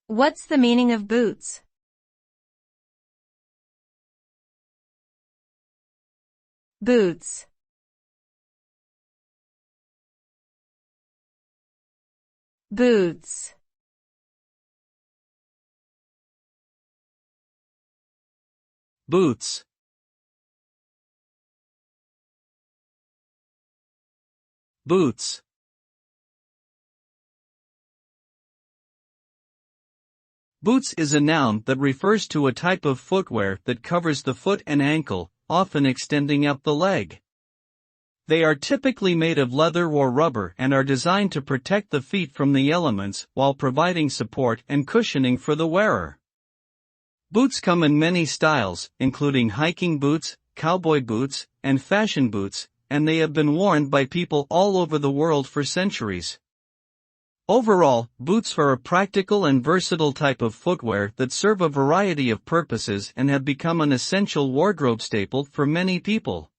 What's the meaning of boots? Boots. Boots. Boots. Boots. Boots is a noun that refers to a type of footwear that covers the foot and ankle, often extending up the leg. They are typically made of leather or rubber and are designed to protect the feet from the elements while providing support and cushioning for the wearer. Boots come in many styles, including hiking boots, cowboy boots, and fashion boots, and they have been worn by people all over the world for centuries. Overall, boots are a practical and versatile type of footwear that serve a variety of purposes and have become an essential wardrobe staple for many people.